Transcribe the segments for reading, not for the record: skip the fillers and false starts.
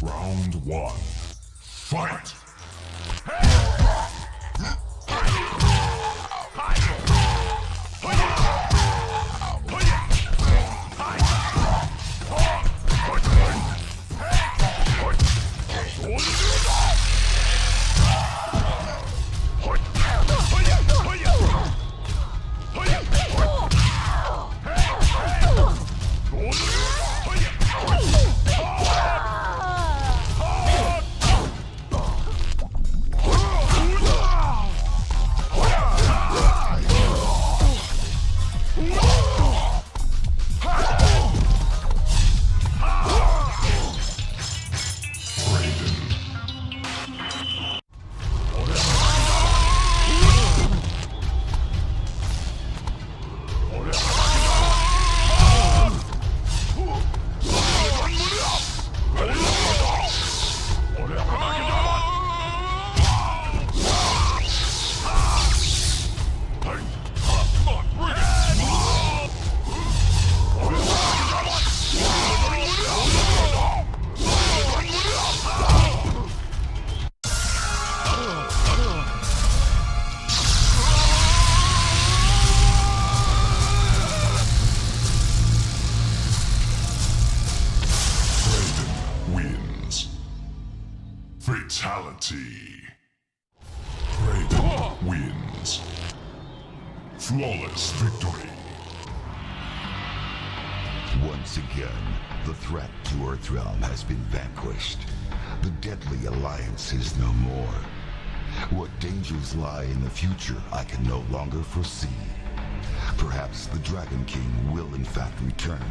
Round one. Fight! Fatality. Raiden wins. Flawless victory. Once again, the threat to Earthrealm has been vanquished. The deadly Alliance is no more. What dangers lie in the future I can no longer foresee. Perhaps the Dragon King will in fact return.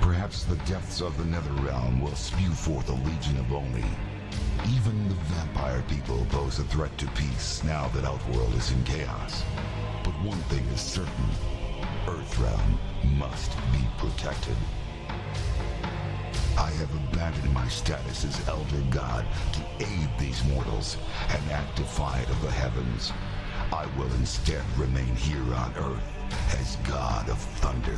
Perhaps the depths of the Netherrealm will spew forth a legion of Oni. Even the vampire people pose a threat to peace now that Outworld is in chaos. But one thing is certain. Earthrealm must be protected. I have abandoned my status as Elder God to aid these mortals and act defiant of the heavens. I will instead remain here on Earth as God of Thunder.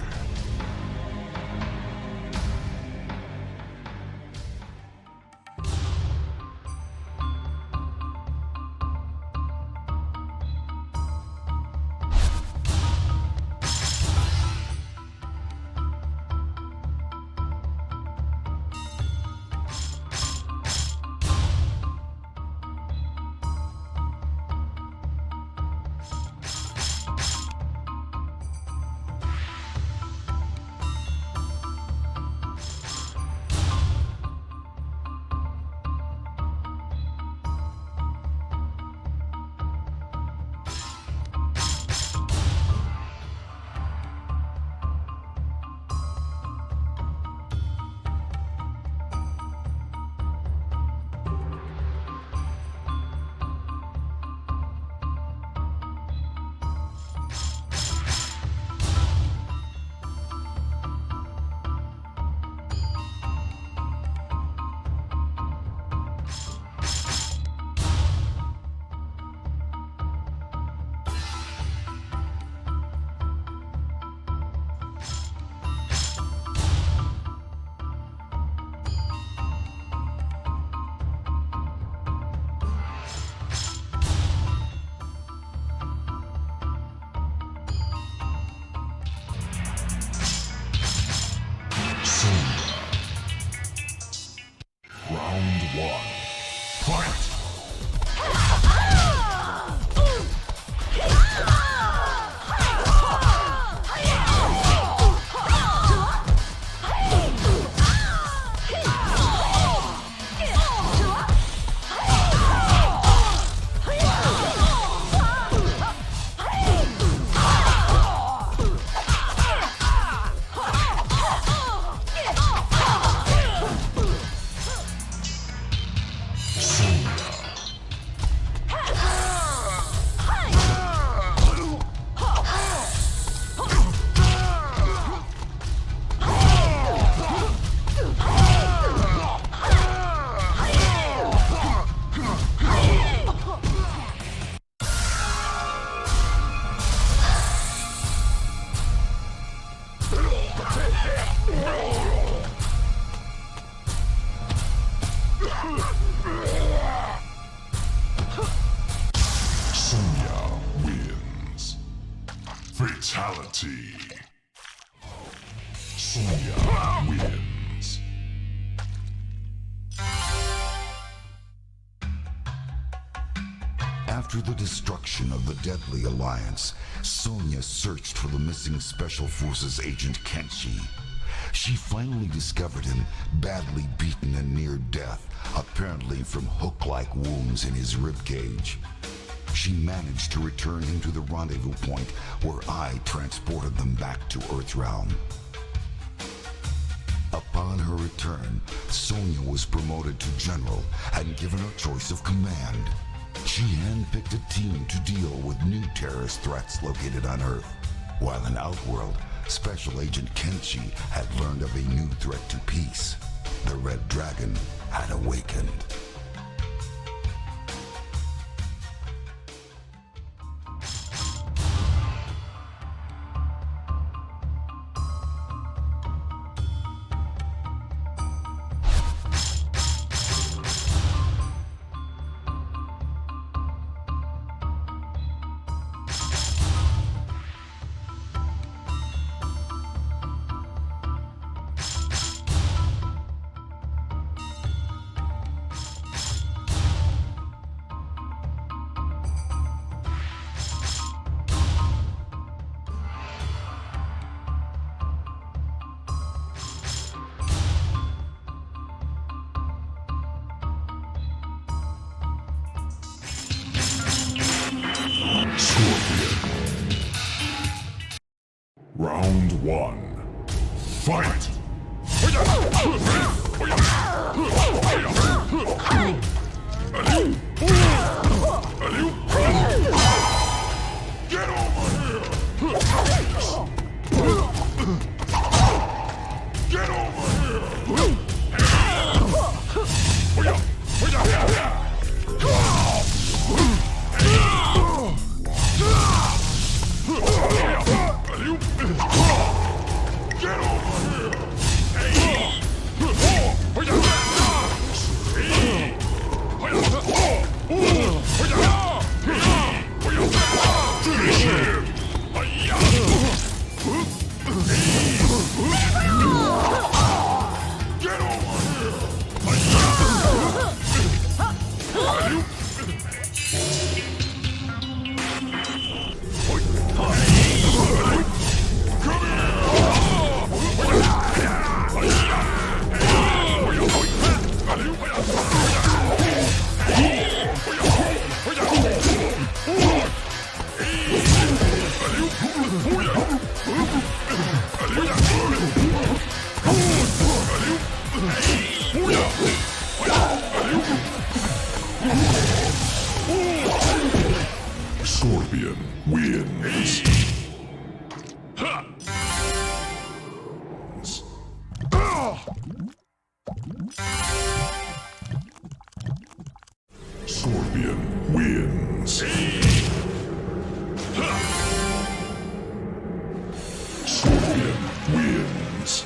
Fatality. Sonya wins. After the destruction of the deadly Alliance, Sonya searched for the missing Special Forces agent Kenshi. She finally discovered him, badly beaten and near death, apparently from hook-like wounds in his ribcage. She managed to return him to the rendezvous point where I transported them back to Earthrealm. Upon her return, Sonya was promoted to General and given a choice of command. She handpicked a team to deal with new terrorist threats located on Earth, while in Outworld, Special Agent Kenshi had learned of a new threat to peace. The Red Dragon had awakened. Round one. Fight! Get over here! Get over here! Get over here! Finish him! Get over here! Scorpion wins. Scorpion wins. Scorpion wins.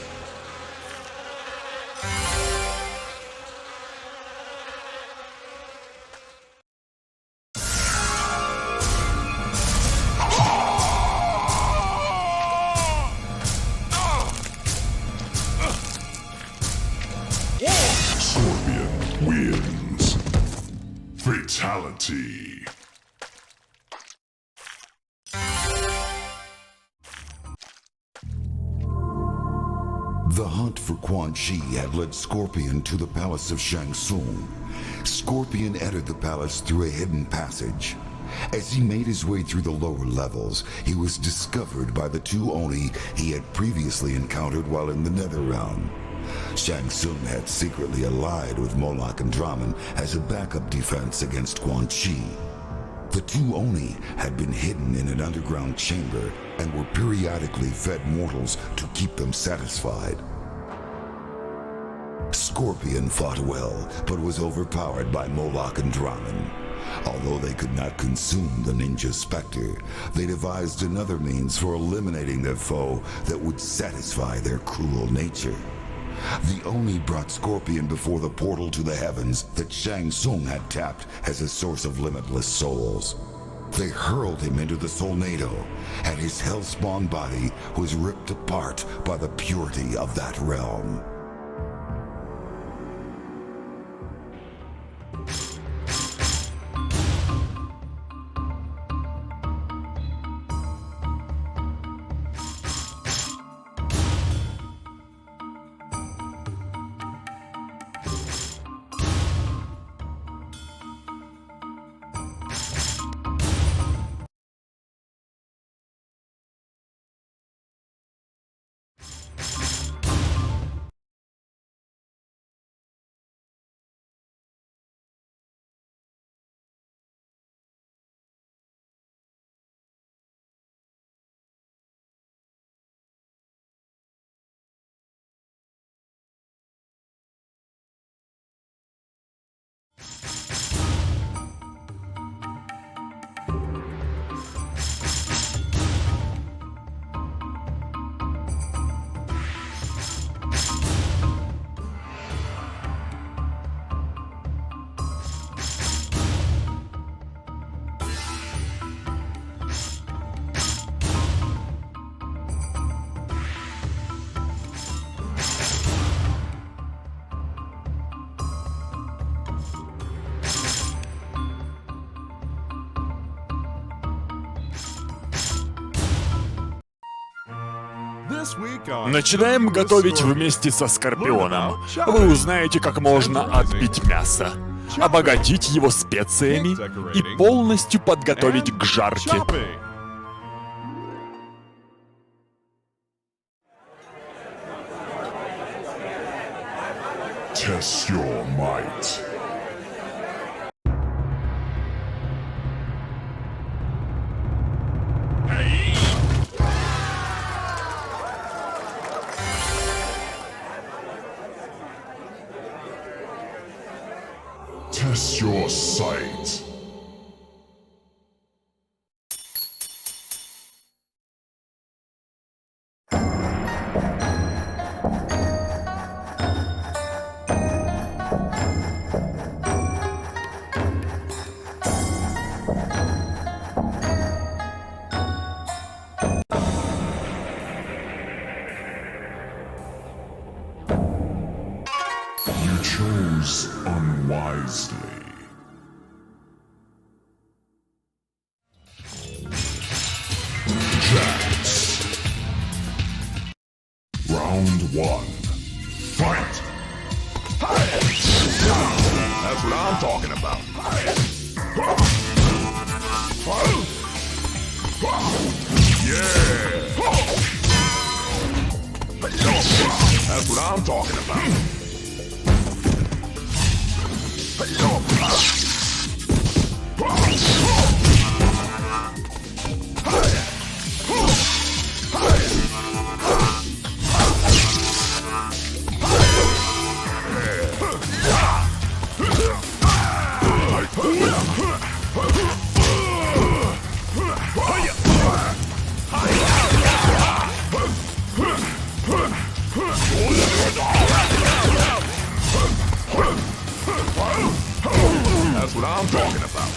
Scorpion wins. Fatality. The hunt for Kuan Chi had led Scorpion to the palace of Shang Tsung. Scorpion entered the palace through a hidden passage. As he made his way through the lower levels, he was discovered by the two Oni he had previously encountered while in the Netherrealm. Shang Tsung had secretly allied with Moloch and Draman as a backup defense against Kuan Chi. The two Oni had been hidden in an underground chamber and were periodically fed mortals to keep them satisfied. Scorpion fought well, but was overpowered by Moloch and Draman. Although they could not consume the ninja Spectre, they devised another means for eliminating their foe that would satisfy their cruel nature. The Oni brought Scorpion before the portal to the heavens that Shang Tsung had tapped as a source of limitless souls. They hurled him into the Solnado, and his hellspawn body was ripped apart by the purity of that realm. Начинаем готовить вместе со Скорпионом. Вы узнаете, как можно отбить мясо, обогатить его специями и полностью подготовить к жарке. Test your might. Test your sight. You chose unwisely. Jacks. Round one. Fight! That's what I'm talking about. Yeah! That's what I'm talking about. That's what I'm talking about.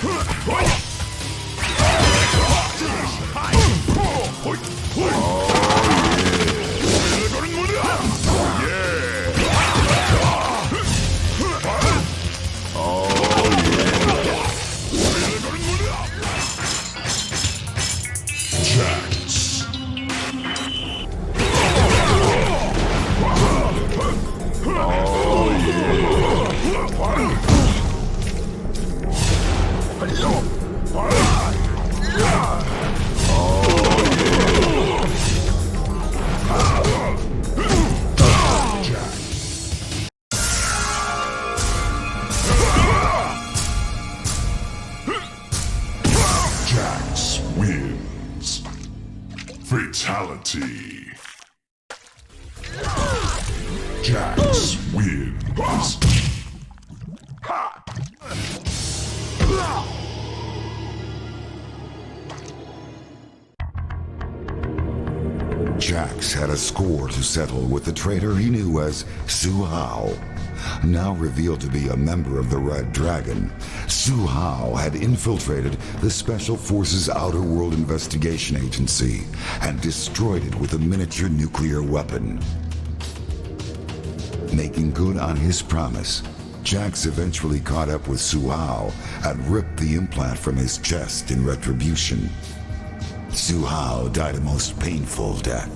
Fatality. Jax wins. Jax had a score to settle with the traitor he knew as Su Hao. Now revealed to be a member of the Red Dragon, Su Hao had infiltrated the Special Forces Outer World Investigation Agency and destroyed it with a miniature nuclear weapon. Making good on his promise, Jax eventually caught up with Su Hao and ripped the implant from his chest in retribution. Su Hao died a most painful death.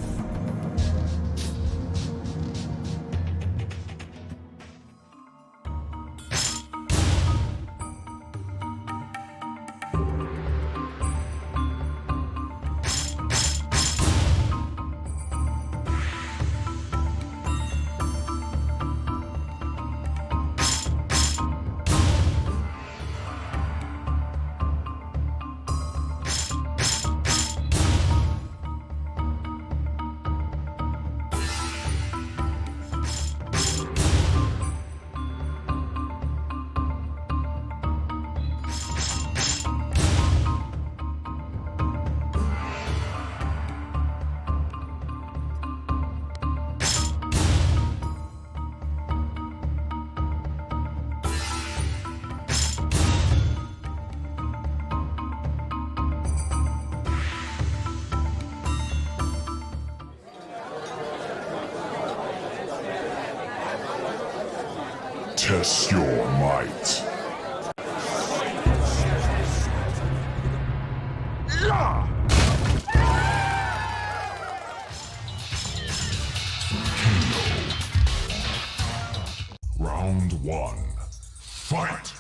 Test your might. Round one. Fight!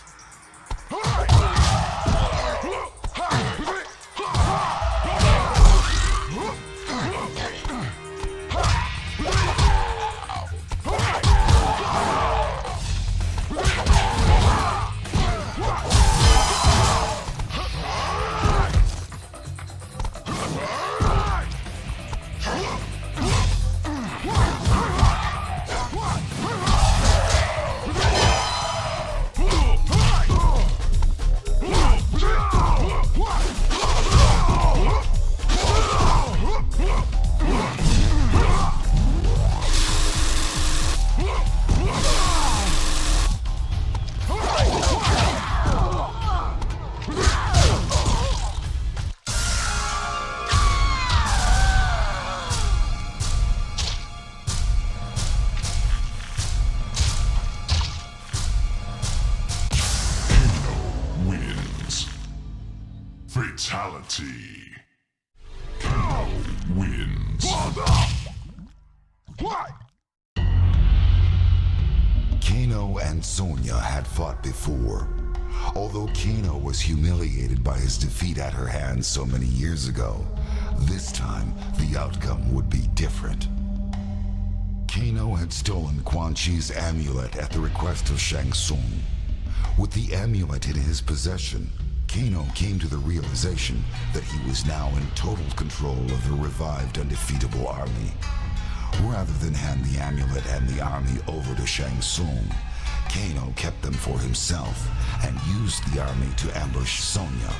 Fatality. Cow wins. Kano and Sonya had fought before. Although Kano was humiliated by his defeat at her hands so many years ago, this time the outcome would be different. Kano had stolen Kuan Chi's amulet at the request of Shang Tsung. With the amulet in his possession, Kano came to the realization that he was now in total control of the revived undefeatable army. Rather than hand the amulet and the army over to Shang Tsung, Kano kept them for himself and used the army to ambush Sonya,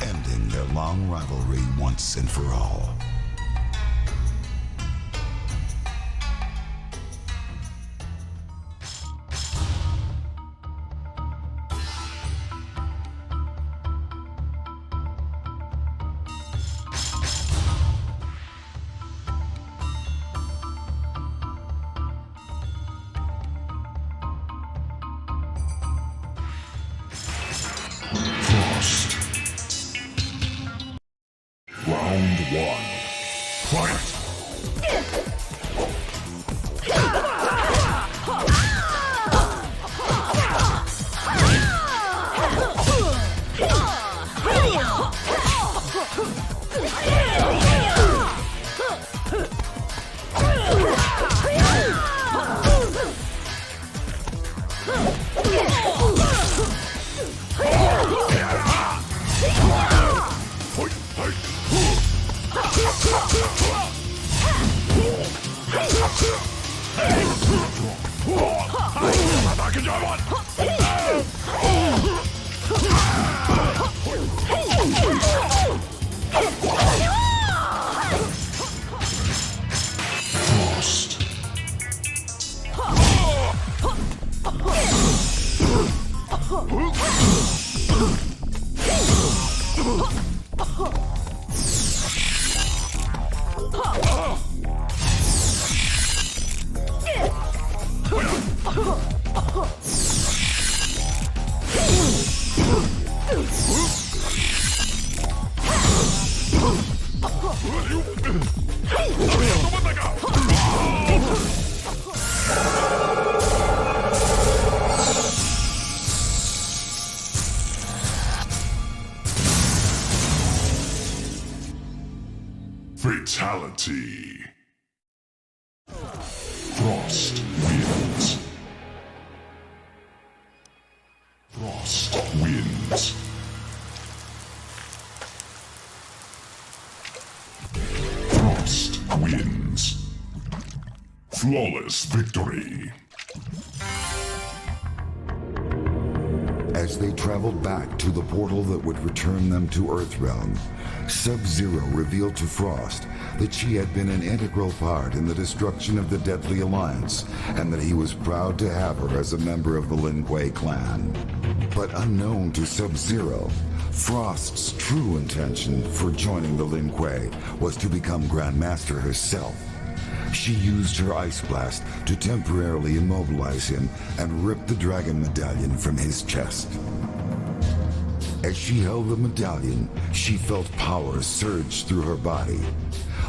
ending their long rivalry once and for all. Round one. Fight! Fight! Fatality. Frost wins. Frost wins. Frost wins. Flawless victory. As they traveled back to the portal that would return them to Earthrealm, Sub-Zero revealed to Frost that she had been an integral part in the destruction of the Deadly Alliance, and that he was proud to have her as a member of the Lin Kuei clan. But unknown to Sub-Zero, Frost's true intention for joining the Lin Kuei was to become Grandmaster herself. She used her Ice Blast to temporarily immobilize him and rip the Dragon Medallion from his chest. As she held the medallion, she felt power surge through her body.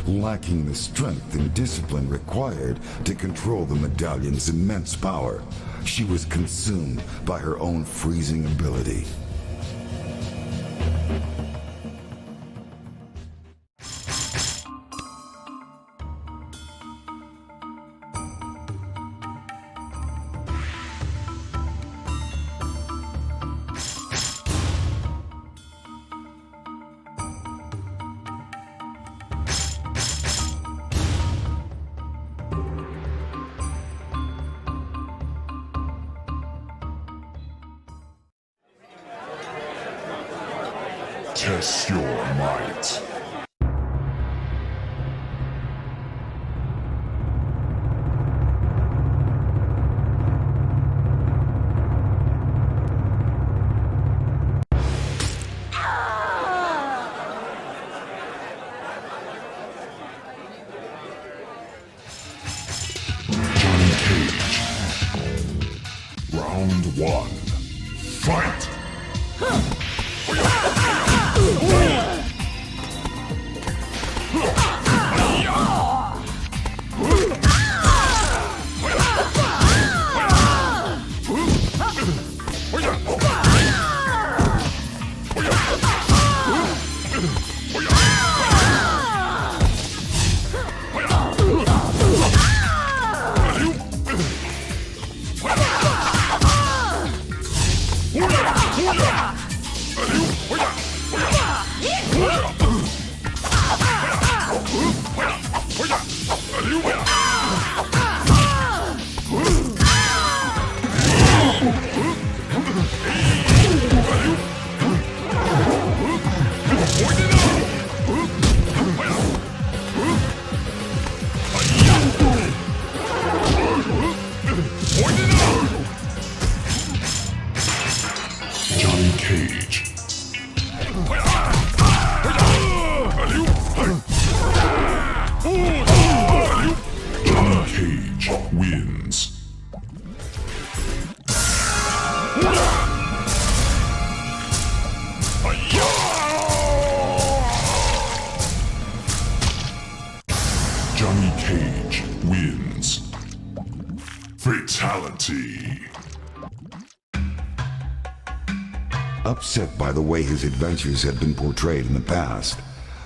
Lacking the strength and discipline required to control the medallion's immense power, she was consumed by her own freezing ability. Test your might. Johnny Cage. Round 1. Fight! Johnny Cage. Johnny Cage wins. Johnny Cage wins. Fatality. Upset by the way his adventures had been portrayed in the past,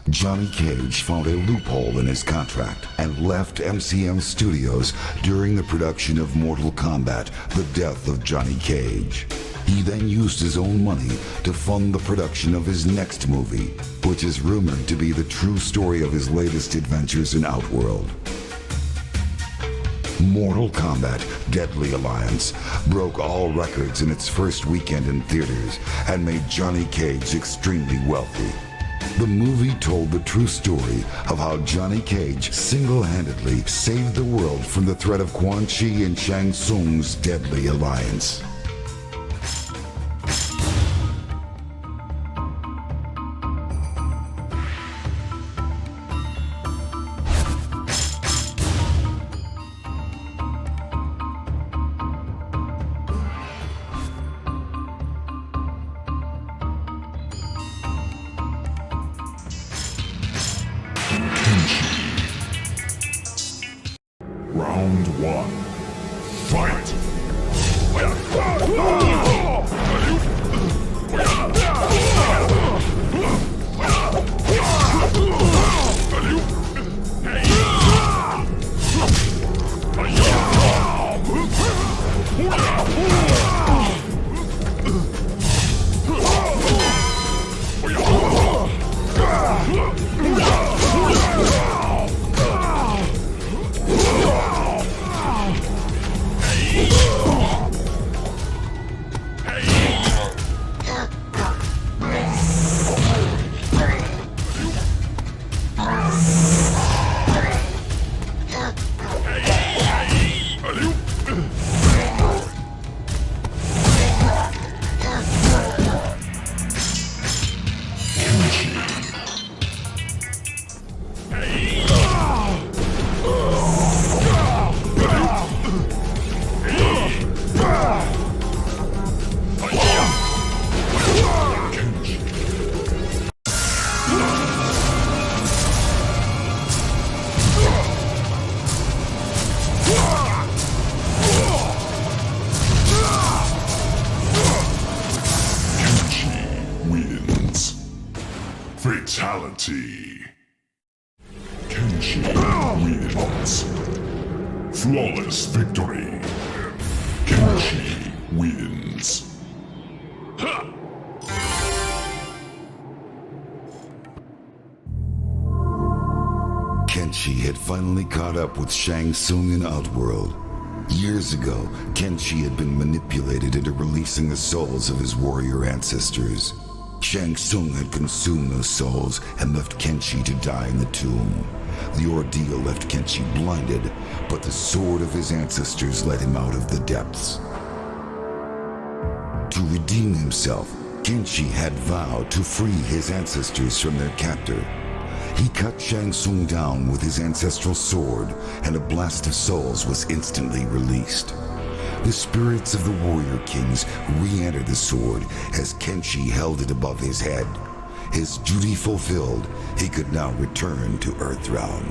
Johnny Cage found a loophole in his contract and left MCM Studios during the production of Mortal Kombat: The Death of Johnny Cage. He then used his own money to fund the production of his next movie, which is rumored to be the true story of his latest adventures in Outworld. Mortal Kombat: Deadly Alliance broke all records in its first weekend in theaters and made Johnny Cage extremely wealthy. The movie told the true story of how Johnny Cage single-handedly saved the world from the threat of Kuan Chi and Shang Tsung's Deadly Alliance. Round 1. Fight! Fatality. Kenshi wins. Flawless victory. Kenshi wins. Kenshi had finally caught up with Shang Tsung in Outworld. Years ago, Kenshi had been manipulated into releasing the souls of his warrior ancestors. Shang Tsung had consumed those souls and left Kenshi to die in the tomb. The ordeal left Kenshi blinded, but the sword of his ancestors led him out of the depths. To redeem himself, Kenshi had vowed to free his ancestors from their captor. He cut Shang Tsung down with his ancestral sword, and a blast of souls was instantly released. The spirits of the warrior kings re-entered the sword as Kenshi held it above his head. His duty fulfilled, he could now return to Earthrealm.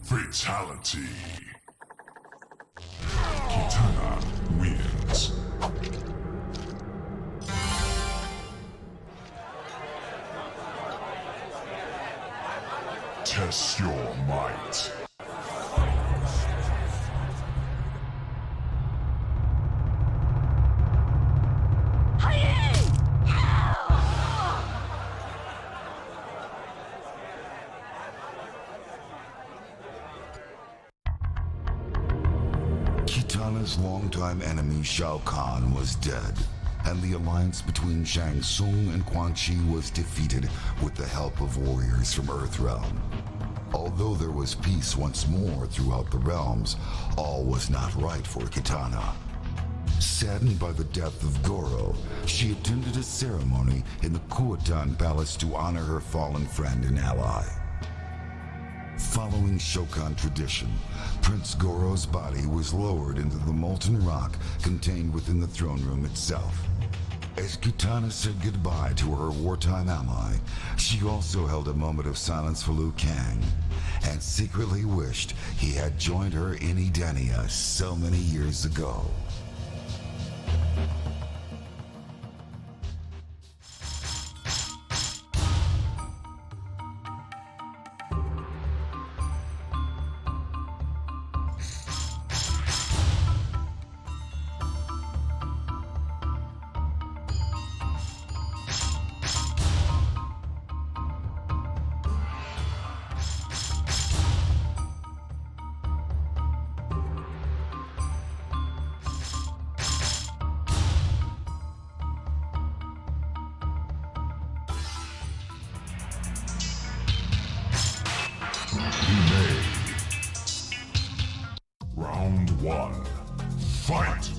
Fatality. Kitana wins. Test your might. Kitana's longtime enemy Shao Kahn was dead, and the alliance between Shang Tsung and Quan Chi was defeated with the help of warriors from Earthrealm. Although there was peace once more throughout the realms, all was not right for Kitana. Saddened by the death of Goro, she attended a ceremony in the Kuotan Palace to honor her fallen friend and ally. Following Shokan tradition, Prince Goro's body was lowered into the molten rock contained within the throne room itself. As Kitana said goodbye to her wartime ally, she also held a moment of silence for Liu Kang, and secretly wished he had joined her in Edenia so many years ago. Fight!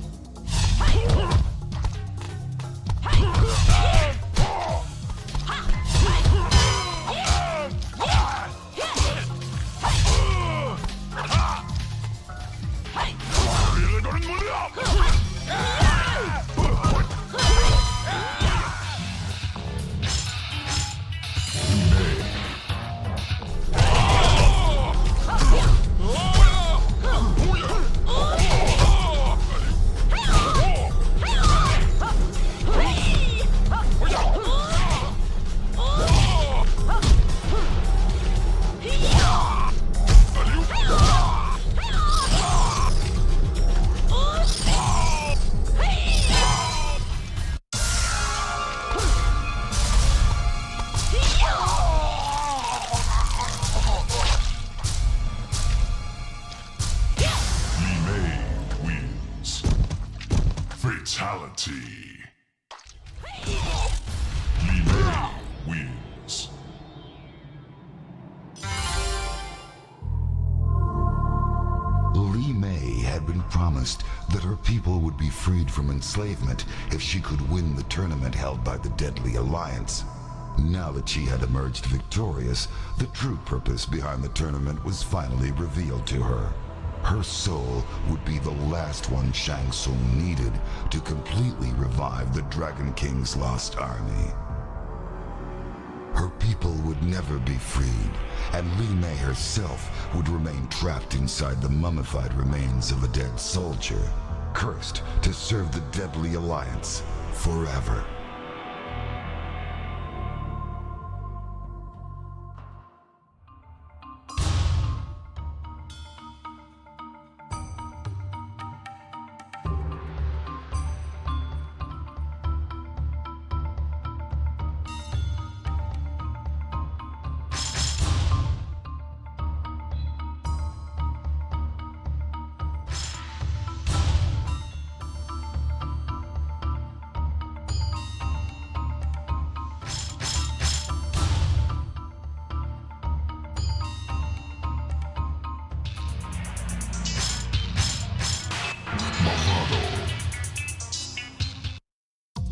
Fatality. Iная wins. Li Mei had been promised that her people would be freed from enslavement if she could win the tournament held by the Deadly Alliance. Now that she had emerged victorious, the true purpose behind the tournament was finally revealed to her. Her soul would be the last one Shang Tsung needed to completely revive the Dragon King's lost army. Her people would never be freed, and Li Mei herself would remain trapped inside the mummified remains of a dead soldier, cursed to serve the Deadly Alliance forever.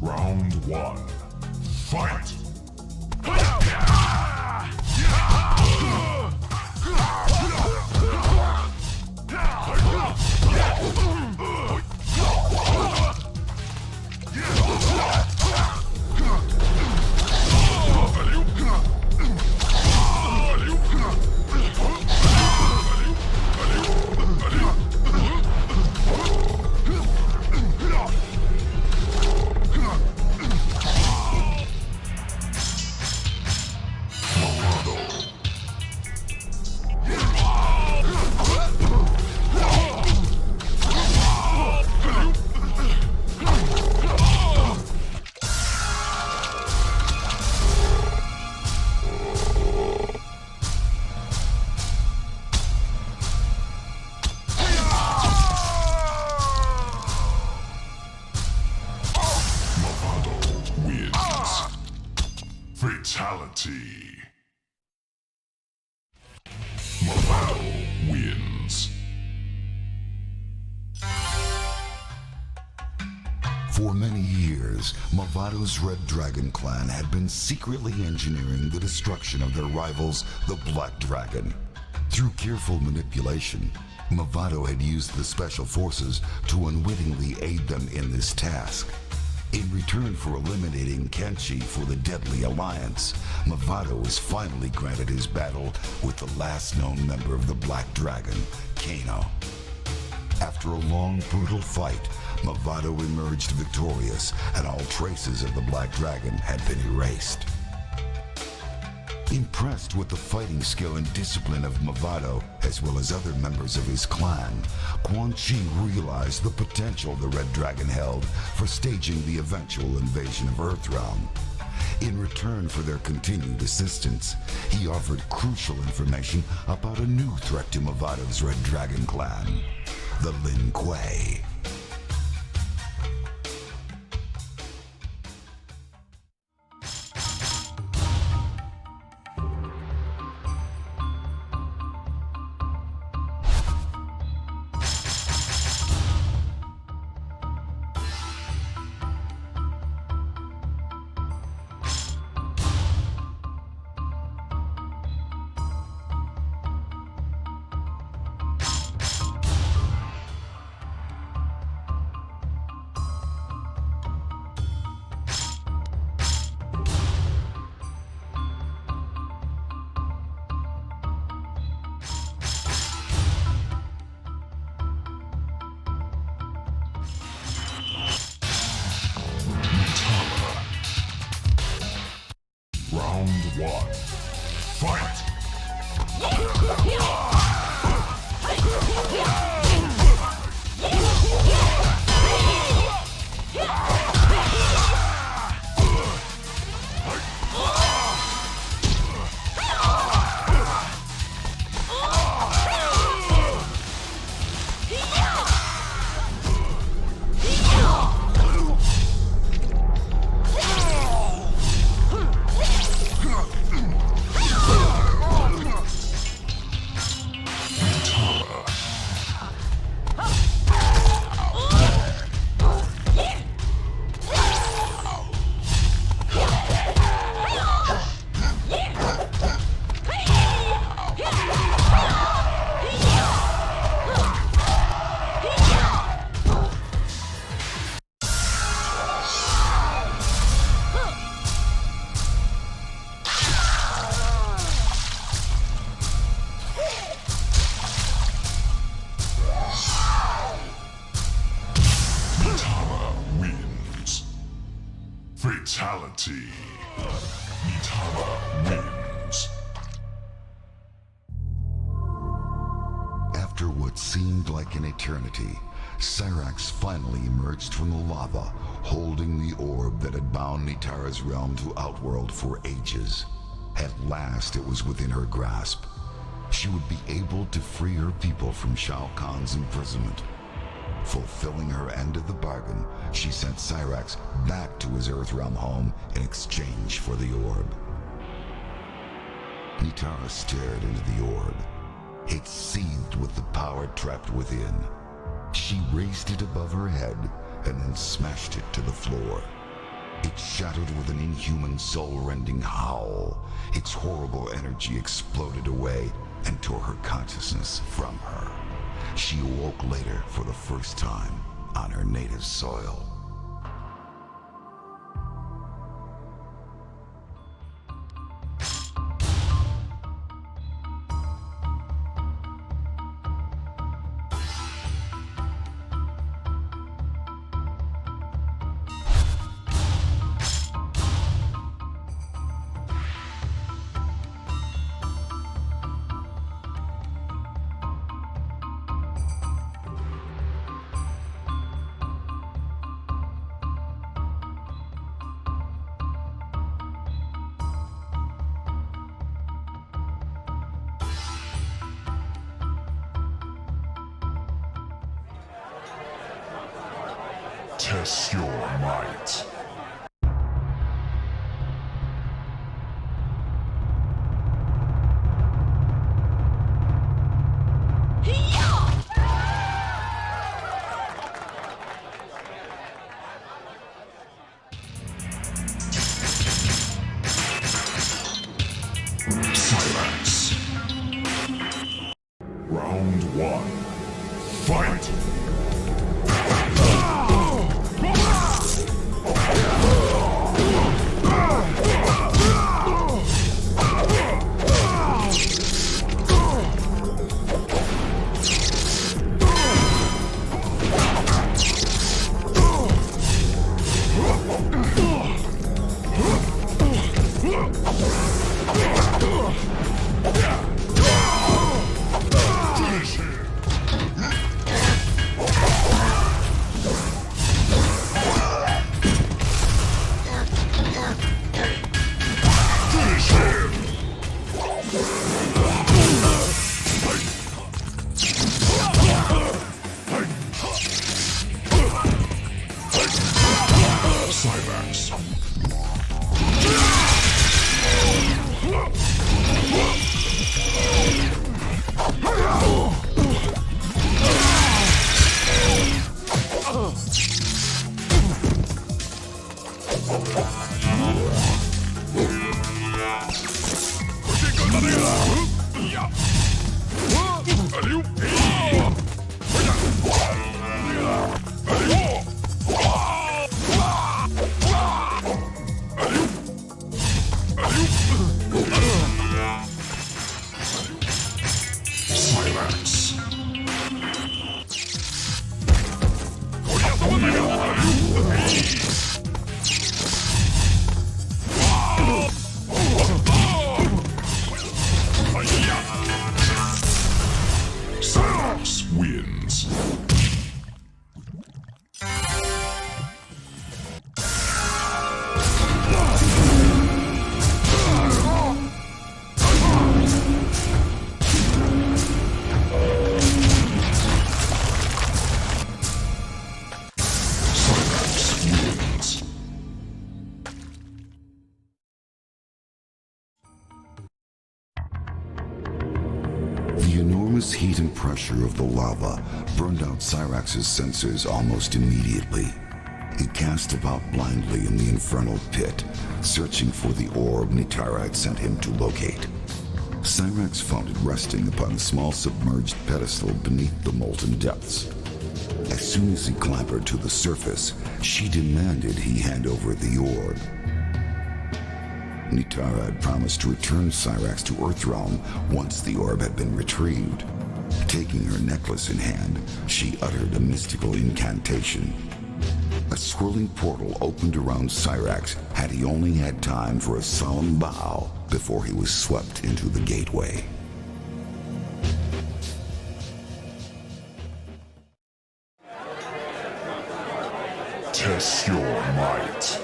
Round one. Fight! Fatality. Mavado wins. For many years, Mavado's Red Dragon clan had been secretly engineering the destruction of their rivals, the Black Dragon. Through careful manipulation, Mavado had used the Special Forces to unwittingly aid them in this task. In return for eliminating Quan Chi for the Deadly Alliance, Mavado was finally granted his battle with the last known member of the Black Dragon, Kano. After a long, brutal fight, Mavado emerged victorious, and all traces of the Black Dragon had been erased. Impressed with the fighting skill and discipline of Mavado, as well as other members of his clan, Kuan Chi realized the potential the Red Dragon held for staging the eventual invasion of Earthrealm. In return for their continued assistance, he offered crucial information about a new threat to Mavado's Red Dragon clan, the Lin Kuei. wins. Fatality. Nitara wins. After what seemed like an eternity, Cyrax finally emerged from the lava, holding the orb that had bound Nitara's realm to Outworld for ages. At last it was within her grasp. She would be able to free her people from Shao Kahn's imprisonment. Fulfilling her end of the bargain, she sent Cyrax back to his Earthrealm home in exchange for the orb. Nitara stared into the orb. It seethed with the power trapped within. She raised it above her head and then smashed it to the floor. It shattered with an inhuman, soul-rending howl. Its horrible energy exploded away and tore her consciousness from her. She awoke later for the first time on her native soil. Test your might. Silence. Round one. Fight! Wins. Heat and pressure of the lava burned out Cyrax's senses almost immediately. He cast about blindly in the infernal pit, searching for the orb Nitara had sent him to locate. Cyrax found it resting upon a small submerged pedestal beneath the molten depths. As soon as he clambered to the surface, she demanded he hand over the orb. Nitara had promised to return Cyrax to Earthrealm once the orb had been retrieved. Taking her necklace in hand, she uttered a mystical incantation. A swirling portal opened around Cyrax had he only had time for a solemn bow before he was swept into the gateway. Test your might.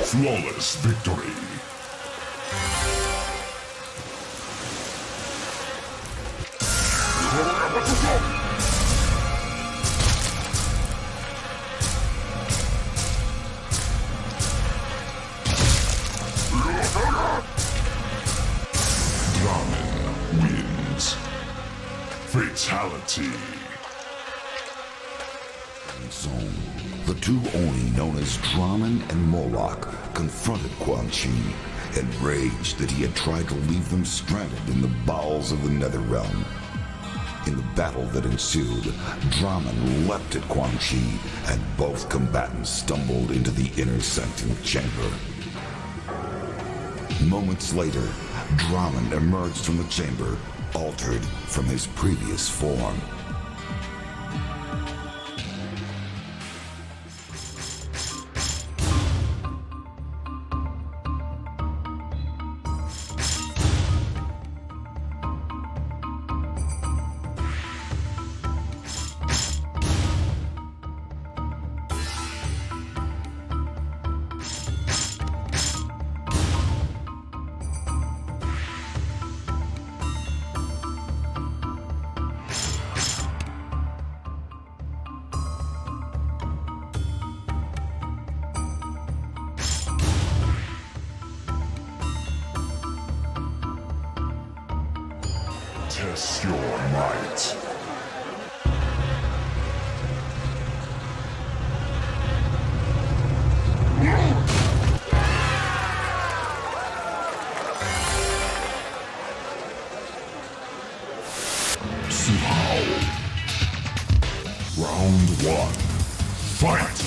Flawless victory. Dramen wins. Fatality. Zone. The two Oni known as Dramen and Moloch confronted Kuan Chi, enraged that he had tried to leave them stranded in the bowels of the Netherrealm. In the battle that ensued, Dramen leapt at Kuan Chi, and both combatants stumbled into the inner sanctum chamber. Moments later, Dramen emerged from the chamber, altered from his previous form. Test your might. Round one. Fight!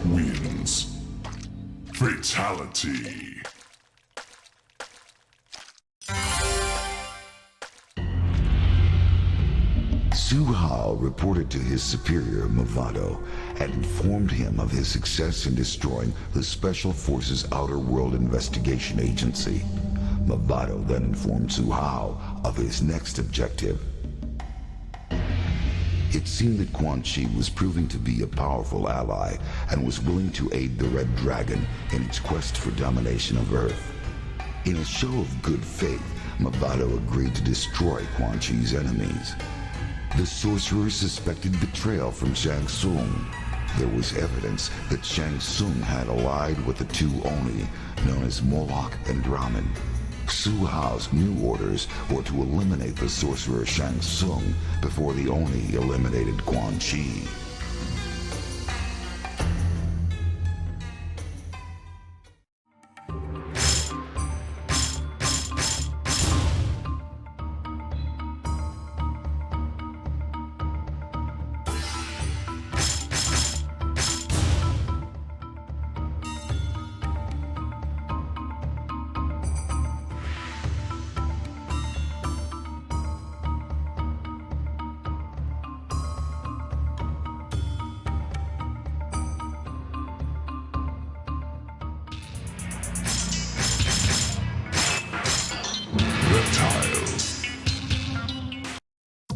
Wins. Fatality. Su Hao reported to his superior, Movado, and informed him of his success in destroying the Special Forces Outer World Investigation Agency. Movado then informed Su Hao of his next objective. It seemed that Kuan Chi was proving to be a powerful ally and was willing to aid the Red Dragon in its quest for domination of Earth. In a show of good faith, Movado agreed to destroy Kuan Chi's enemies. The sorcerer suspected betrayal from Shang Tsung. There was evidence that Shang Tsung had allied with the two Oni, known as Moloch and Brahmin. Su Hao's new orders were to eliminate the sorcerer Shang Tsung before the Oni eliminated Kuan Chi.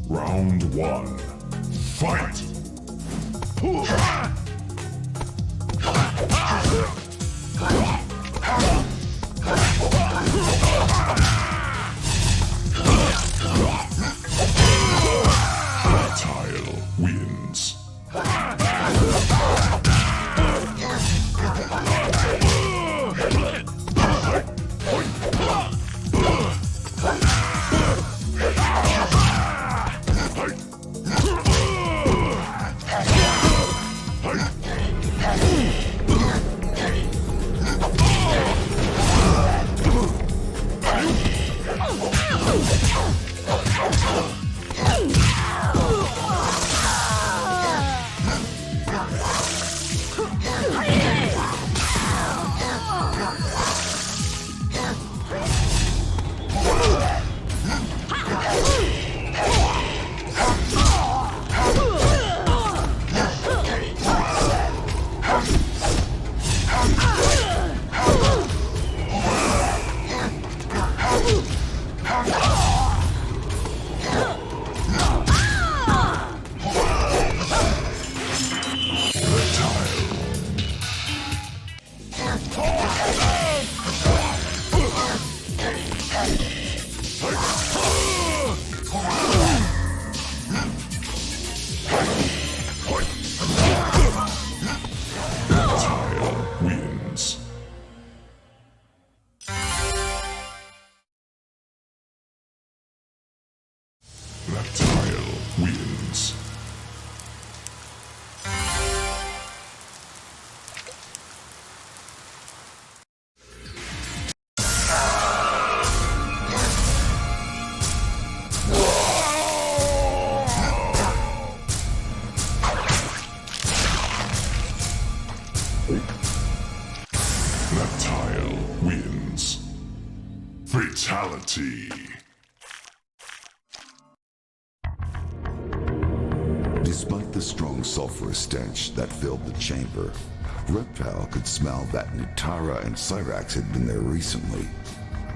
Round one. Fight! Reptile wins. Reptile wins. Fatality. Despite the strong sulfurous stench that filled the chamber, Reptile could smell that Nutara and Cyrax had been there recently.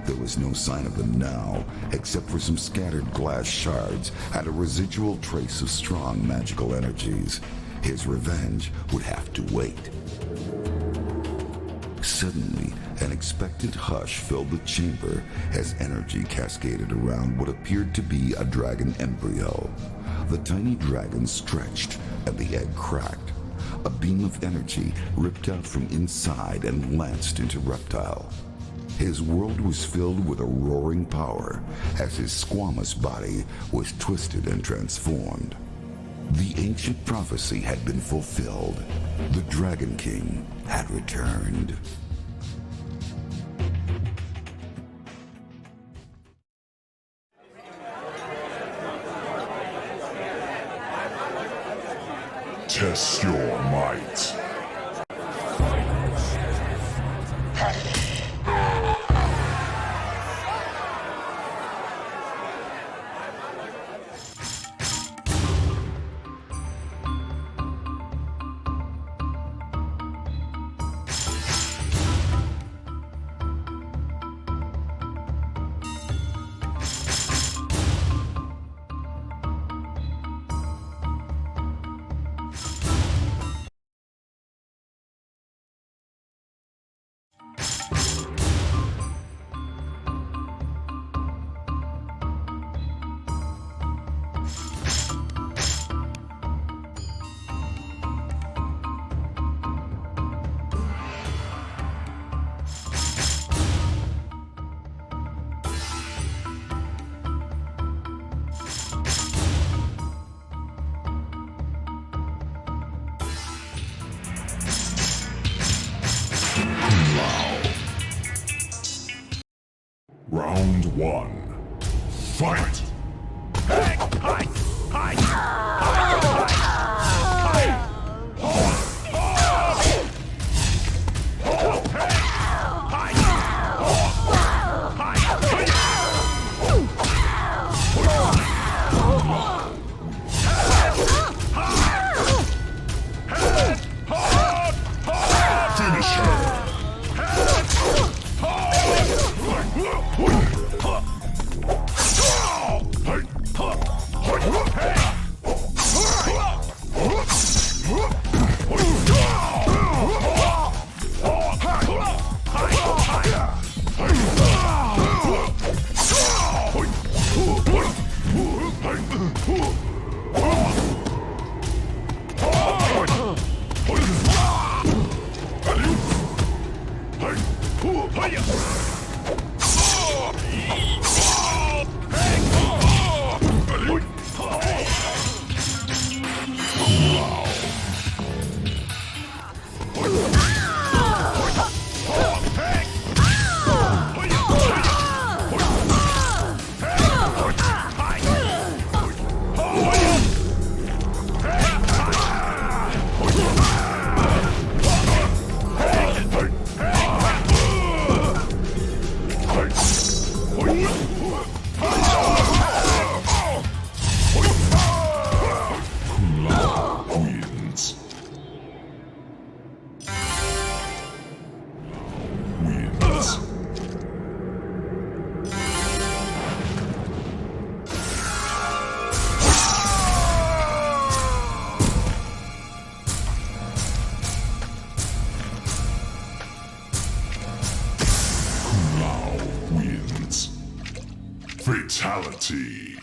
There was no sign of them now, except for some scattered glass shards and a residual trace of strong magical energies. His revenge would have to wait. Suddenly, an expectant hush filled the chamber as energy cascaded around what appeared to be a dragon embryo. The tiny dragon stretched and the egg cracked. A beam of energy ripped out from inside and lanced into Reptile. His world was filled with a roaring power as his squamous body was twisted and transformed. ancient prophecy had been fulfilled. The Dragon King had returned. Test your might. Round one. Fight! Finish her! Fatality.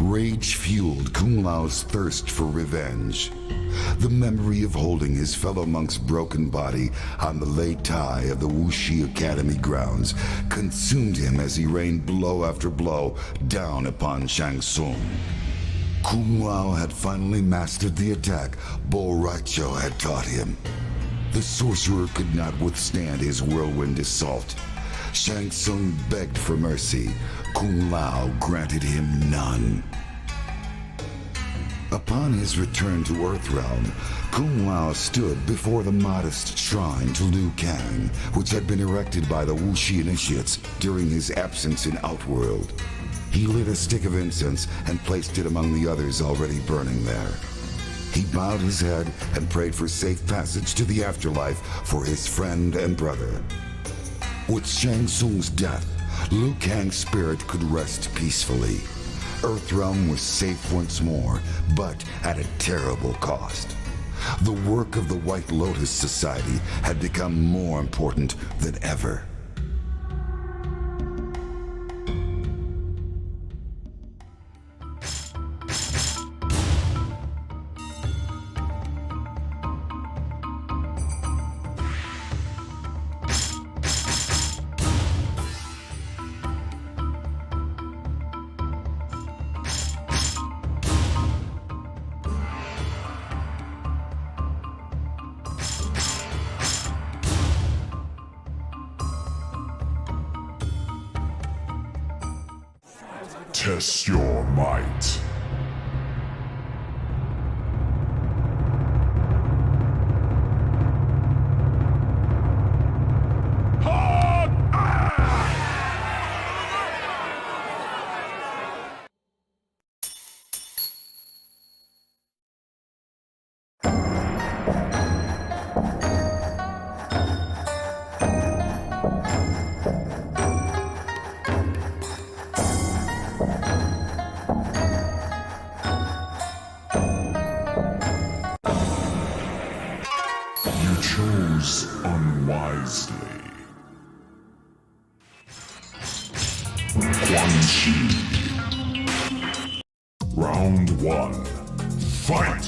Rage fueled Kun Lao's thirst for revenge. The memory of holding his fellow monk's broken body on the Lei Tai of the Wuxi Academy grounds consumed him as he rained blow after blow down upon Shang Tsung. Kun Lao had finally mastered the attack Raj Cho had taught him. The sorcerer could not withstand his whirlwind assault. Shang Tsung begged for mercy. Kun Lao granted him none. Upon his return to Earthrealm, Kun Lao stood before the modest shrine to Liu Kang, which had been erected by the Wuxi initiates during his absence in Outworld. He lit a stick of incense and placed it among the others already burning there. He bowed his head and prayed for safe passage to the afterlife for his friend and brother. With Shang Tsung's death, Liu Kang's spirit could rest peacefully. Earthrealm was safe once more, but at a terrible cost. The work of the White Lotus Society had become more important than ever. Test your might. You chose unwisely. Kwan Chi. Round 1. Fight!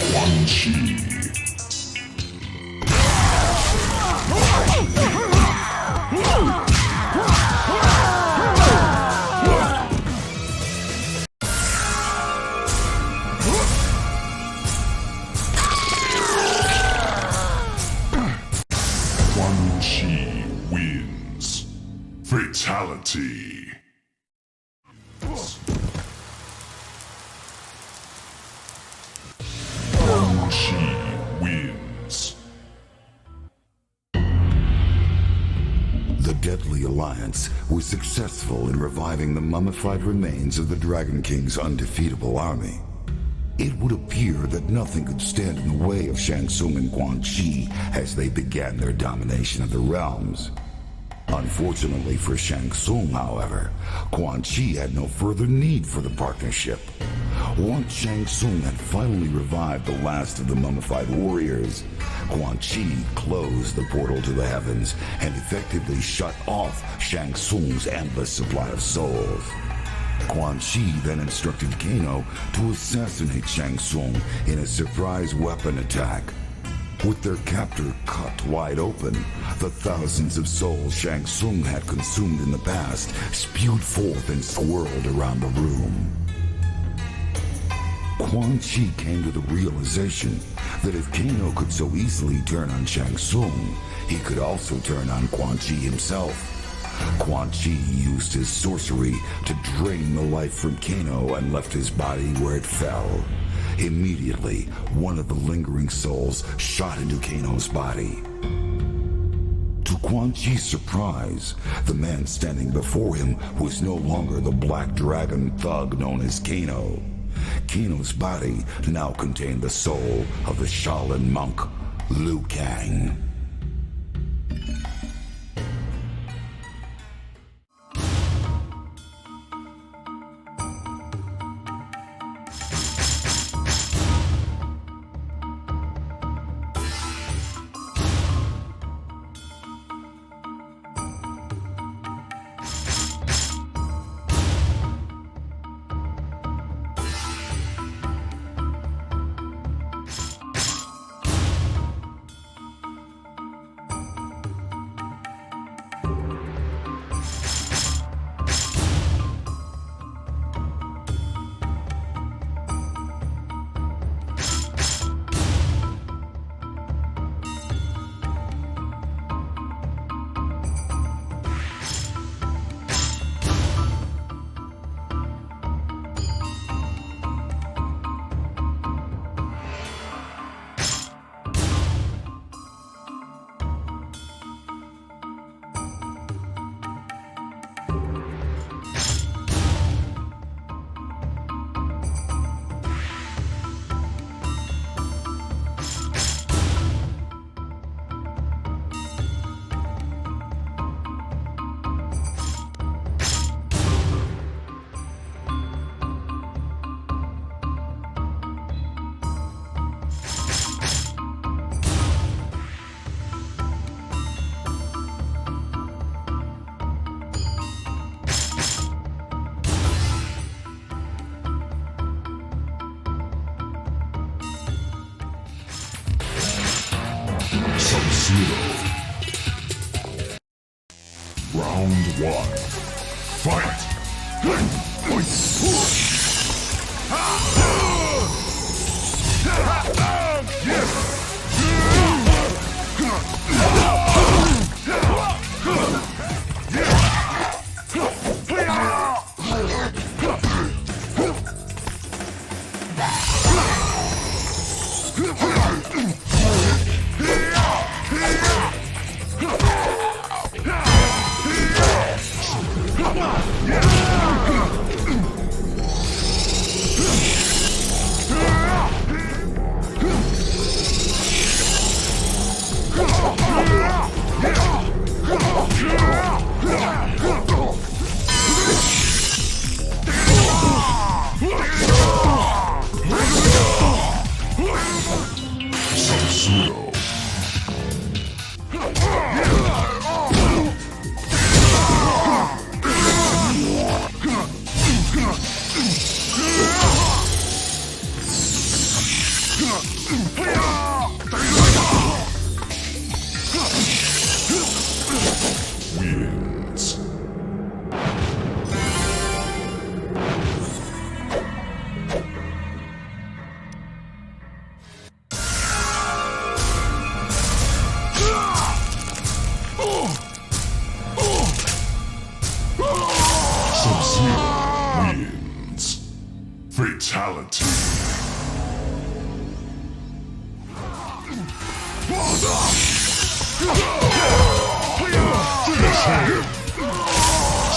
Kwan Chi. Kwan Chi wins. Fatality. Kwan Chi wins. The deadly alliance was successful in reviving the mummified remains of the Dragon King's undefeatable army. It would appear that nothing could stand in the way of Shang Tsung and Quan Chi as they began their domination of the realms. Unfortunately for Shang Tsung, however, Quan Chi had no further need for the partnership. Once Shang Tsung had finally revived the last of the mummified warriors, Quan Chi closed the portal to the heavens and effectively shut off Shang Tsung's endless supply of souls. Quan Chi then instructed Kano to assassinate Shang Tsung in a surprise weapon attack. With their captor cut wide open, the thousands of souls Shang Tsung had consumed in the past spewed forth and swirled around the room. Quan Chi came to the realization that if Kano could so easily turn on Shang Tsung, he could also turn on Quan Chi himself. Quan Chi used his sorcery to drain the life from Kano and left his body where it fell. Immediately, one of the lingering souls shot into Kano's body. To Quan Chi's surprise, the man standing before him was no longer the black dragon thug known as Kano. Kano's body now contained the soul of the Shaolin monk, Liu Kang. Sub-Zero. Round 1. Fight! Sub-Zero. Wins. Sub-Zero wins. Fatality.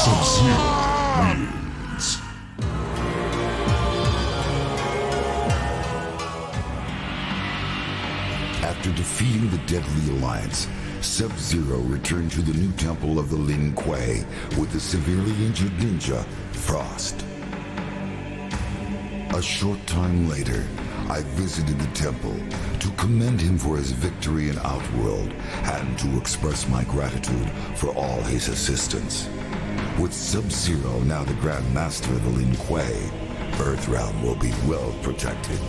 Sub-Zero wins. After defeating the deadly alliance, Sub-Zero returned to the new temple of the Lin Kuei with the severely injured ninja, Frost. A short time later, I visited the temple to commend him for his victory in Outworld and to express my gratitude for all his assistance. With Sub-Zero now the Grand Master of the Lin Kuei, Earthrealm will be well protected.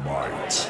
Rai Chо.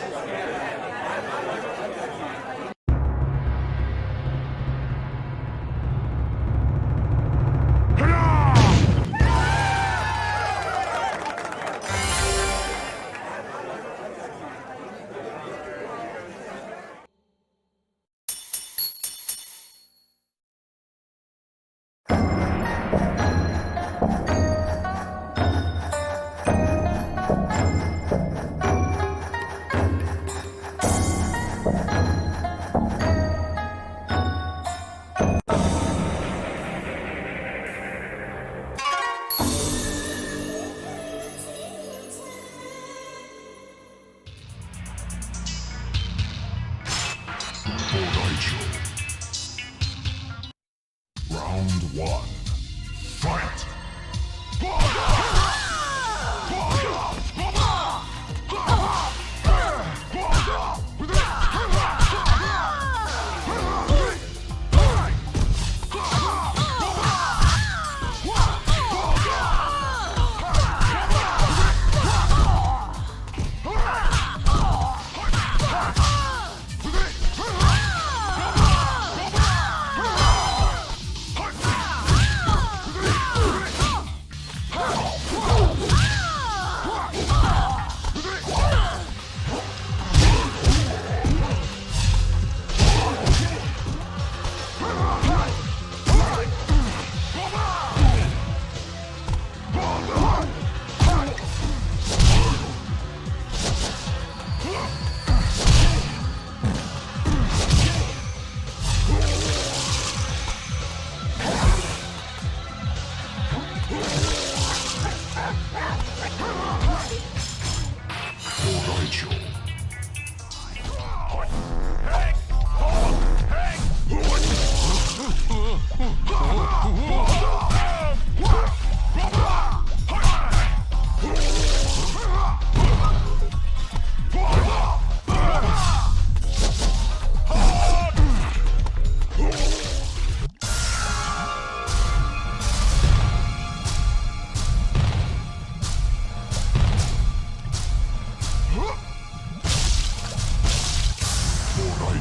Round 1. Fight!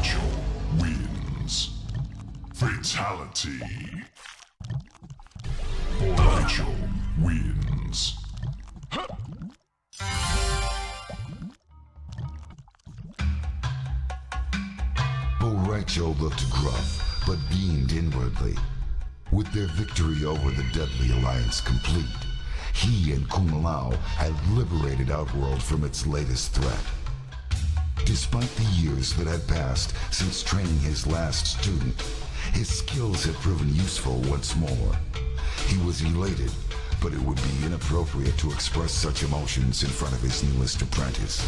Cho wins. Fatality. Rай Cho wins. Rай Cho looked gruff, but beamed inwardly. With their victory over the deadly alliance complete, he and Kun Lao had liberated Outworld from its latest threat. Despite the years that had passed since training his last student, his skills had proven useful once more. He was elated, but it would be inappropriate to express such emotions in front of his newest apprentice.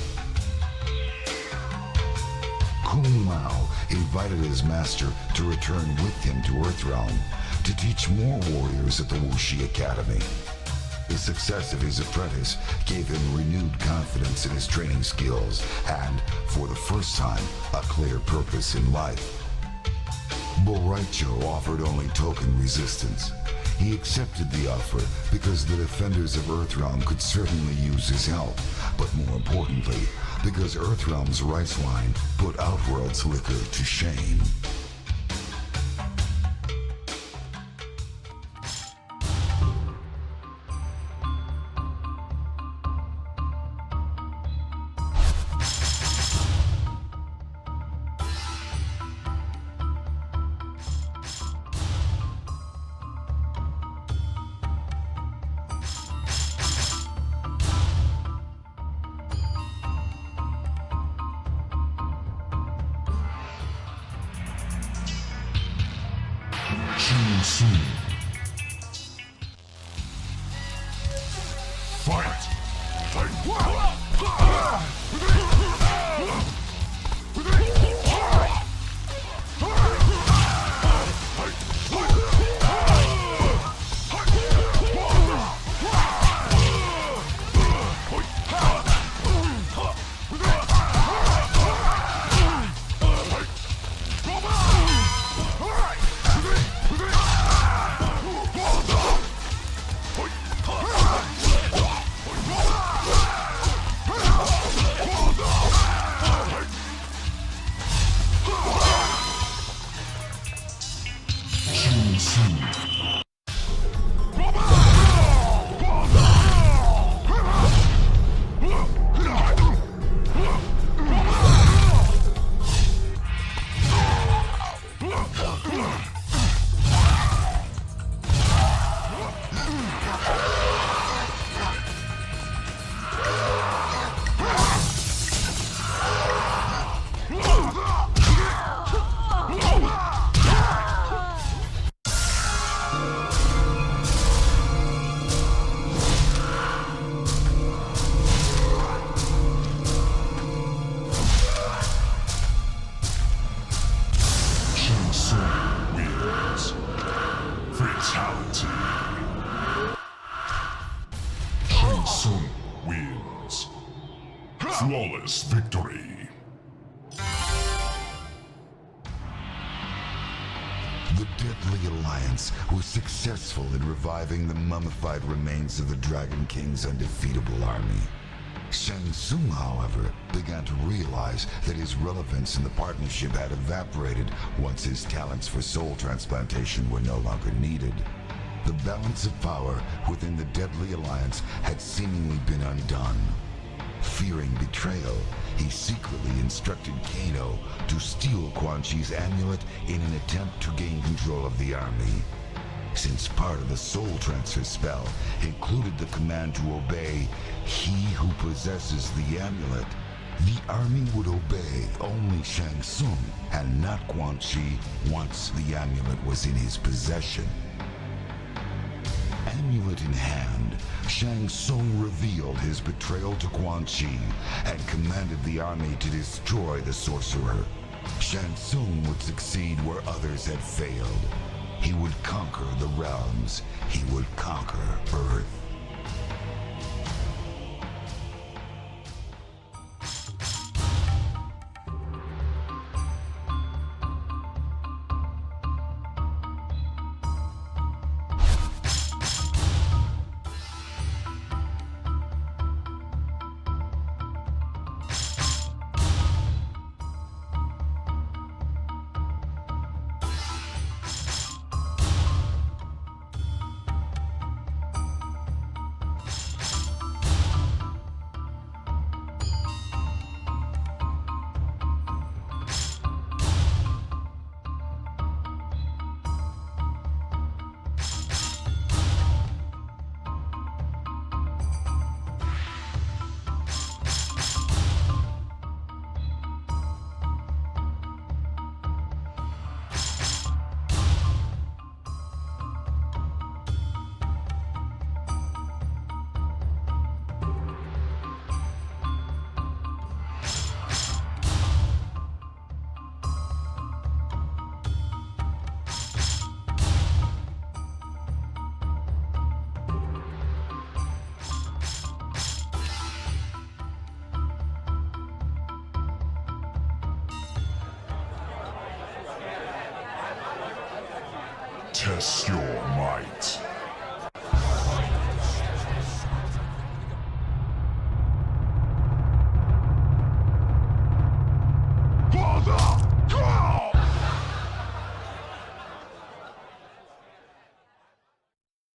Kun Lao invited his master to return with him to Earthrealm to teach more warriors at the Wuxi Academy. The success of his apprentice gave him renewed confidence in his training skills and, for the first time, a clear purpose in life. But Rai Cho offered only token resistance. He accepted the offer because the defenders of Earthrealm could certainly use his help, but more importantly, because Earthrealm's rice wine put Outworld's liquor to shame. Fight! Flawless victory. The deadly alliance was successful in reviving the mummified remains of the Dragon King's undefeatable army. Shang Tsung, however, began to realize that his relevance in the partnership had evaporated once his talents for soul transplantation were no longer needed. The balance of power within the deadly alliance had seemingly been undone. Fearing betrayal, he secretly instructed Kano to steal Quan Chi's amulet in an attempt to gain control of the army. Since part of the soul transfer spell included the command to obey he who possesses the amulet, the army would obey only Shang Tsung and not Quan Chi once the amulet was in his possession. Amulet in hand, Shang Tsung revealed his betrayal to Quan Chi and commanded the army to destroy the sorcerer. Shang Tsung would succeed where others had failed. He would conquer the realms. He would conquer Earth. Test your might.